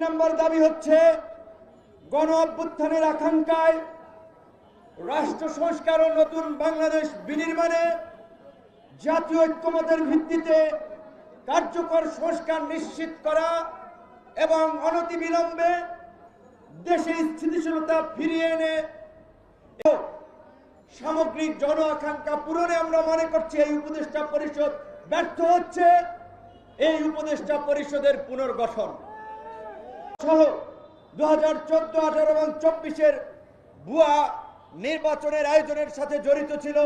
নম্বর দাবি হচ্ছে গণ অভ্যুত্থানের আকাঙ্ক্ষায় রাষ্ট্র সংস্কার ও নতুন বাংলাদেশ বিনির্মাণে জাতীয় ঐক্যমতের ভিত্তিতে কার্যকর সংস্কার নিশ্চিত করা এবং অনতিবিলম্বে দেশে স্থিতিশীলতা ফিরিয়ে এনে সামগ্রিক জন আকাঙ্ক্ষা পূরণে আমরা মনে করছি এই উপদেষ্টা পরিষদ ব্যর্থ হচ্ছে। এই উপদেষ্টা পরিষদের পুনর্গঠন সহ 2014, 18 এবং 24-এর ভুয়া নির্বাচনের আয়োজনের সাথে জড়িত ছিল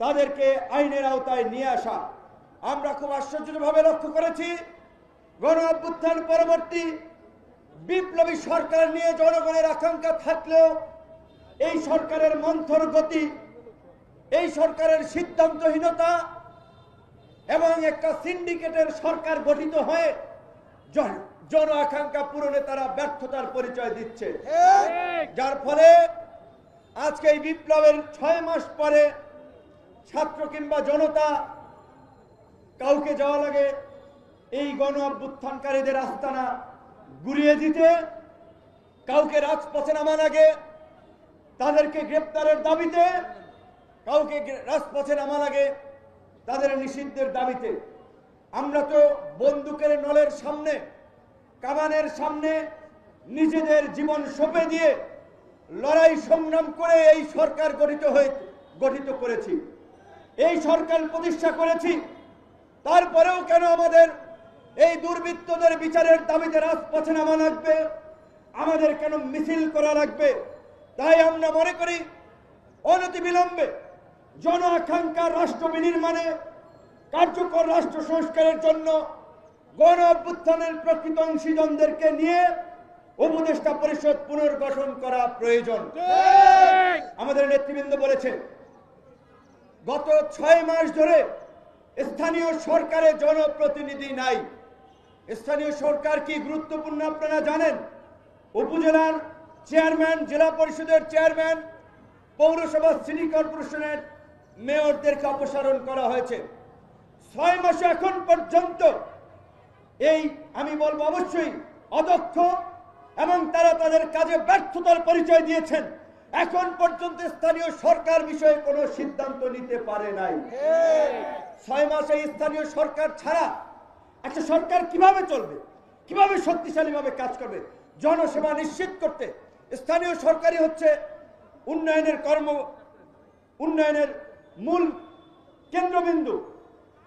তাদেরকে আইনের আওতায় নিয়ে আসা। আমরা খুব আশ্চর্যভাবে লক্ষ্য করেছি গণ অভ্যুত্থান পরবর্তী বিপ্লবী সরকার নিয়ে জনগণের আকাঙ্ক্ষা থাকলেও এই সরকারের মন্থর গতি, এই সরকারের সিদ্ধান্তহীনতা এবং একটা সিন্ডিকেটের সরকার গঠিত হয়ে জন আকাঙ্ক্ষা পূরণে তারা ব্যর্থতার পরিচয় দিচ্ছে, যার ফলে আজকে এই বিপ্লবের 6 মাস পরে ছাত্র কিংবা জনতা কাউকে যাওয়া লাগে এই গণ অভ্যুত্থানকারীদের আস্তানা গুড়িয়ে দিতে, কাউকে রাজপথে নামা লাগে তাদেরকে গ্রেপ্তারের দাবিতে, কাউকে রাজপথে নামা লাগে তাদের নিষিদ্ধের দাবিতে। আমরা তো বন্দুকের নলের সামনে, কামানের সামনে নিজেদের জীবন সঁপে দিয়ে লড়াই সংগ্রাম করে এই সরকার গঠিত করেছি, এই সরকার প্রতিষ্ঠা করেছি। তারপরেও কেন আমাদের এই দুর্বৃত্তদের বিচারের দাবিতে রাজপথে নামা লাগবে, আমাদের কেন মিছিল করা লাগবে? তাই আমরা মনে করি অনতিবিলম্বে জন আকাঙ্ক্ষা রাষ্ট্র বিনির্মাণে কার্যকর রাষ্ট্র সংস্কারের জন্য গণ অভ্যুত্থানের প্রকৃত অংশীজনদেরকে নিয়ে উপদেষ্টা পরিষদ পুনর্গঠন করা প্রয়োজন। আমাদের নেতৃবৃন্দ বলেছে গত 6 মাস ধরে স্থানীয় সরকারে জনপ্রতিনিধি নাই। স্থানীয় সরকার কি গুরুত্বপূর্ণ আপনারা জানেন? উপজেলার চেয়ারম্যান, জেলা পরিষদের চেয়ারম্যান, পৌরসভা, সিটি কর্পোরেশনের মেয়রদেরকে অপসারণ করা হয়েছে। 6 মাসে এখন পর্যন্ত এই আমি বলবো অবশ্যই অদক্ষ এবং তারা তাদের কাজে ব্যর্থতার পরিচয় দিয়েছেন। এখন পর্যন্ত স্থানীয় সরকার বিষয়ে কোনো সিদ্ধান্ত নিতে পারে নাই। 6 মাসে স্থানীয় সরকার ছাড়া একটা সরকার কিভাবে চলবে, কিভাবে শক্তিশালীভাবে কাজ করবে? জনসেবা নিশ্চিত করতে স্থানীয় সরকারই হচ্ছে উন্নয়নের মূল কেন্দ্রবিন্দু।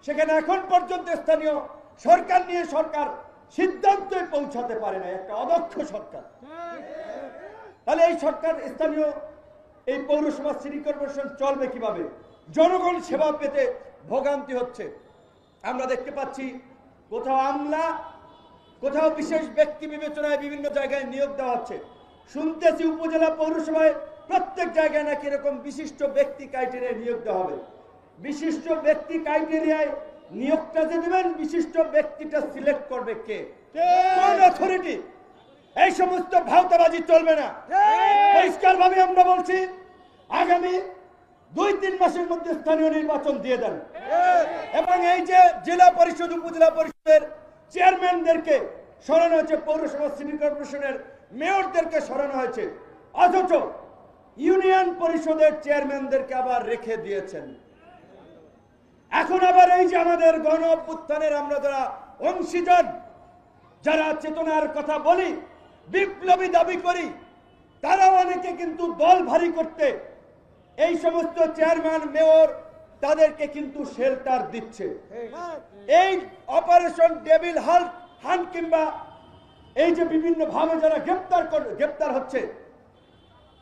সেখানে এখন পর্যন্ত স্থানীয় সরকার নিয়ে সরকার সিদ্ধান্তে পৌঁছাতে পারে না, একটা অদক্ষ সরকার। তাহলে এই সরকার, স্থানীয় এই পৌরসভা, সিটি কর্পোরেশন চলবে কিভাবে? জনগণ সেবা পেতে ভোগান্তি হচ্ছে। আমরা দেখতে পাচ্ছি কোথাও আমলা, কোথাও বিশেষ ব্যক্তি বিবেচনায় বিভিন্ন জায়গায় নিয়োগ দেওয়া হচ্ছে। শুনতেছি উপজেলা পৌরসভায় প্রত্যেক জায়গায় নাকি এরকম বিশিষ্ট ব্যক্তি ক্রাইটেরিয়ায় নিয়োগ দেওয়া হবে। বিশিষ্ট ব্যক্তি ক্রাইটেরিয়ায় নিয়োগটা যে দেবেন, বিশিষ্ট ব্যক্তিটা সিলেক্ট করবে কে? কোন অথরিটি? এই সমস্ত ভাওতাবাজি চলবে না। পরিষ্কারভাবে আমরা বলছি আগামী 2-3 মাসের মধ্যে স্থানীয় নির্বাচন দিয়ে দেন এবং এই যে জেলা পরিষদ, উপজেলা পরিষদের চেয়ারম্যানদেরকে সরানো হয়েছে, পৌরসভা, সিটি কর্পোরেশনের মেয়রদেরকে সরানো হয়েছে, অথচ ইউনিয়ন পরিষদের চেয়ারম্যানদেরকে আবার রেখে দিয়েছেন। এখন আবার এই যে আমাদের গণ অভ্যুত্থানের আমরা যারা অংশীজন, যারা চেতনার কথা বলি, বিপ্লবী দাবি করি, তারা অনেকে কিন্তু দল ভারী করতে এই সমস্ত চেয়ারম্যান, মেয়র তাদেরকে কিন্তু শেল্টার দিচ্ছে। এই অপারেশন ডেভিল হান্ট কিংবা এই যে বিভিন্ন ভাবে যারা গ্রেপ্তার হচ্ছে,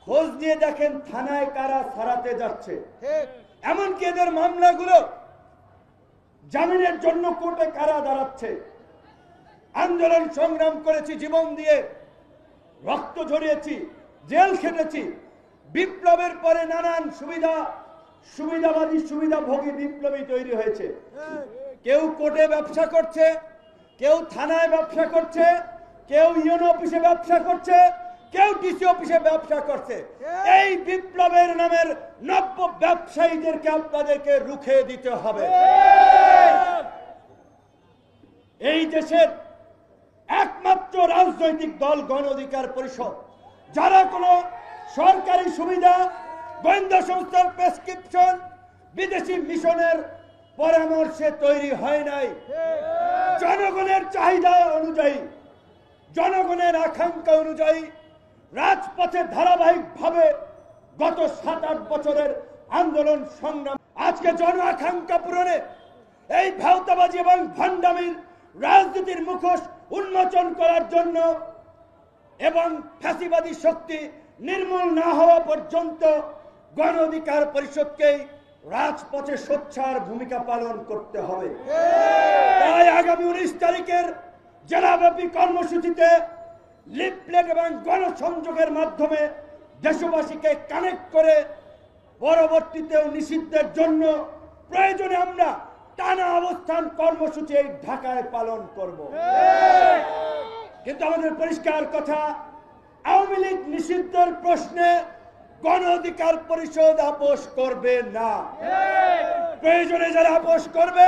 খোঁজ নিয়ে দেখেন থানায় কারা ছাড়াতে যাচ্ছে। এমনকি এদের মামলাগুলো জামিনের জন্য কোর্টে কারা দাঁড়াচ্ছে। আন্দোলন সংগ্রাম করেছি, জীবন দিয়ে রক্ত ঝরিয়েছি, জেল খেটেছি। বিপ্লবের পরে নানান সুবিধাভোগী বিপ্লবী তৈরি হয়েছে। কেউ কোর্টে ব্যবসা করছে, কেউ থানায় ব্যবসা করছে, কেউ ইউনো অফিসে ব্যবসা করছে, কেউ ডিসি অফিসে ব্যবসা করছে। এই বিপ্লবের নামের নব্য ব্যবসায়ীদেরকে আপনাদেরকে রুখে দিতে হবে। এই দেশের একমাত্র রাজনৈতিক দল গণ অধিকার পরিষদ, যারা কোনো সরকারি সুবিধা, গোয়েন্দা সংস্থার প্রেসক্রিপশন, বিদেশি মিশনের পরামর্শে তৈরি হয় নাই, জনগণের চাহিদা অনুযায়ী, জনগণের আকাঙ্ক্ষা অনুযায়ী রাজপথে ধারাবাহিকভাবে গত 7-8 বছরের আন্দোলন সংগ্রাম আজকে জন আকাঙ্ক্ষা পূরণে এই ভাওতাবাজি এবং ভণ্ডামির রাজনীতির মুখোশ উন্মোচন করার জন্য এবং ফ্যাসিবাদী শক্তি নির্মূল না হওয়া পর্যন্ত গণ অধিকার পরিষদকেই রাজপথে সোচ্চার ভূমিকা পালন করতে হবে। তাই আগামী 19 তারিখের জেলাব্যাপী কর্মসূচিতে লিফলেট এবং গণসংযোগের মাধ্যমে দেশবাসীকে কানেক্ট করে পরবর্তীতেও নিষিদ্ধের জন্য প্রয়োজনে আমরা টানা অবস্থান কর্মসূচি এই ঢাকায় পালন করব। কিন্তু আমাদের পরিষ্কার কথা, আওয়ামী লীগ নিষিদ্ধের প্রশ্নে গণ অধিকার পরিষদ আপোষ করবে না। প্রয়োজনে যারা আপোষ করবে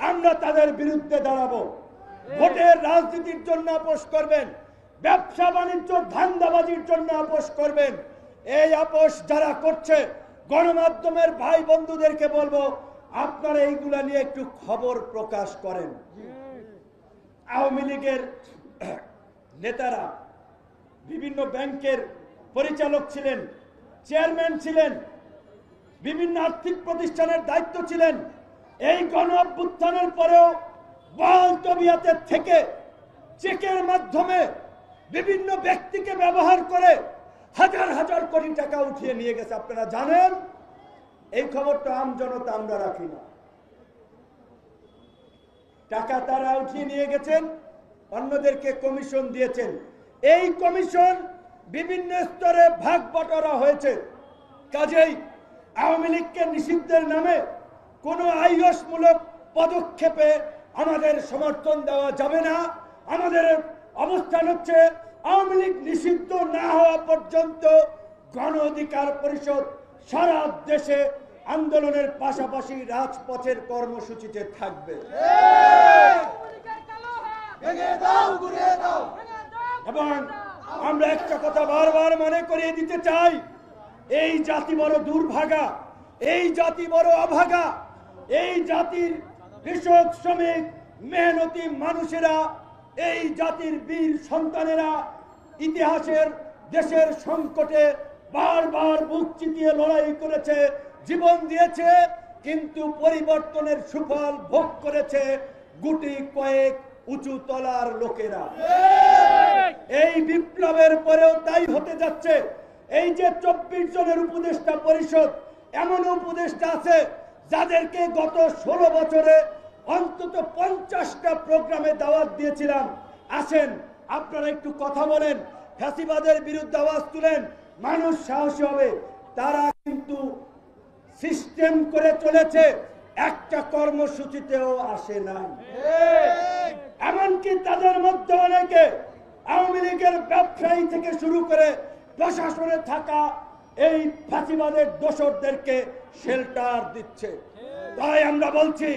আমরা তাদের বিরুদ্ধে দাঁড়াবো। ভোটের রাজনীতির জন্য আপোষ করবেন, ব্যবসা বাণিজ্য ধান্দাবাজির জন্য আপোষ করবেন। এই আপোষ যারা করছে গণমাধ্যমের ভাই বন্ধুদেরকে বলবো, আপনারা এইগুলা নিয়ে একটু খবর প্রকাশ করেন। আওয়ামী লীগের নেতারা বিভিন্ন ব্যাংকের পরিচালক ছিলেন, চেয়ারম্যান ছিলেন, বিভিন্ন আর্থিক প্রতিষ্ঠানের দায়িত্ব ছিলেন। এই গণ অভ্যুত্থানের পরেও বহাল তবিয়তে থেকে চেকের মাধ্যমে বিভিন্ন ব্যক্তিকে ব্যবহার করে হাজার হাজার কোটি টাকা উঠিয়ে নিয়ে গেছে। আপনারা জানেন, এই খবরটা আম জনতা আমরা রাখি না। টাকা তারা উঠিয়ে নিয়ে গেছেন, অন্যদেরকে কমিশন দিয়েছেন। এই কমিশন বিভিন্ন স্তরে ভাগ বটরা হয়েছে। কাজেই আওয়ামী লীগকে নিষিদ্ধের নামে কোনো আইয়সমূলক পদক্ষেপে আমাদের সমর্থন দেওয়া যাবে না। আমাদের অবস্থান হচ্ছে, আওয়ামী লীগ নিষিদ্ধ না হওয়া পর্যন্ত গণ অধিকার পরিষদ সারা দেশে আন্দোলনের পাশাপাশি রাজপথের কর্মসূচিতে থাকবে। এবং আমরা একটা কথা বারবার মনে করিয়ে দিতে চাই, এই জাতি বড় দুর্ভাগা, এই জাতি বড় অভাগা। এই জাতির কৃষক, শ্রমিক, মেহনতি মানুষেরা, এই জাতির বীর সন্তানেরা ইতিহাসের দেশের সংকটে বারবার বুক চিতিয়ে লড়াই করেছে, জীবন দিয়েছে, কিন্তু পরিবর্তনের সুফল ভোগ করেছে গুটি কয়েক উঁচু তলার লোকেরা। এই বিপ্লবের পরেও তাই হতে যাচ্ছে। এই যে 24 জনের উপদেষ্টা পরিষদ, এমন উপদেষ্টা আছে যাদেরকে গত 16 বছরে অন্তত 50টা প্রোগ্রামে দাওয়াত দিয়েছিলাম, আসেন আপনারা একটু কথা বলেন, ফ্যাসিবাদের বিরুদ্ধে আওয়াজ তুলেন, মানুষ সাহসী হবে। তারা কিন্তু সিস্টেম করে চলেছে, একটা কর্মসূচিতেও আসে না। এমনকি তাদের মধ্যে অনেকে আওয়ামী লীগের ব্যবসায়ী থেকে শুরু করে প্রশাসনে থাকা এই ফাঁসিবাদের দোসরদেরকে শেল্টার দিচ্ছে। তাই আমরা বলছি,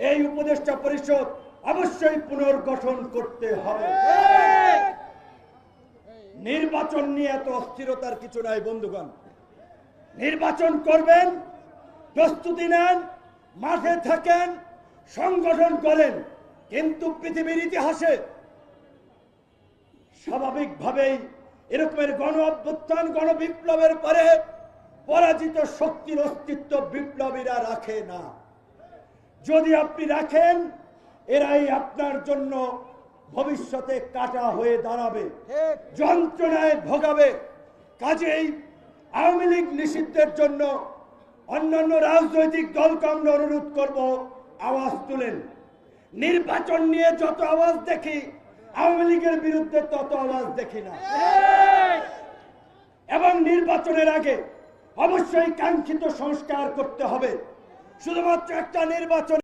এই উপদেষ্টা পরিষদ অবশ্যই পুনর্গঠন করতে হবে। নির্বাচন নিয়ে এত অস্থিরতার কিছু নাই বন্ধুগণ। নির্বাচন করবেন, প্রস্তুতি নেন, মাঠে থাকেন, সংগঠন করেন, কিন্তু পৃথিবীর ইতিহাসে স্বাভাবিকভাবেই এরকমের গণ অভ্যুত্থান, গণ বিপ্লবের পরে পরাজিত শক্তির অস্তিত্ব বিপ্লবীরা রাখে না। যদি আপনি রাখেন, এরাই আপনার জন্য ভবিষ্যতে কাটা হয়ে দাঁড়াবে, যন্ত্রণায় ভোগাবে। কাজেই আওয়ামী লীগ নিষিদ্ধের জন্য অন্যান্য রাজনৈতিক দলকে আমরা অনুরোধ করব, আওয়াজ তুলেন। নির্বাচন নিয়ে যত আওয়াজ দেখি, আওয়ামী লীগের বিরুদ্ধে তত আওয়াজ দেখি না। এবং নির্বাচনের আগে অবশ্যই কাঙ্ক্ষিত সংস্কার করতে হবে। শুধুমাত্র একটা নির্বাচন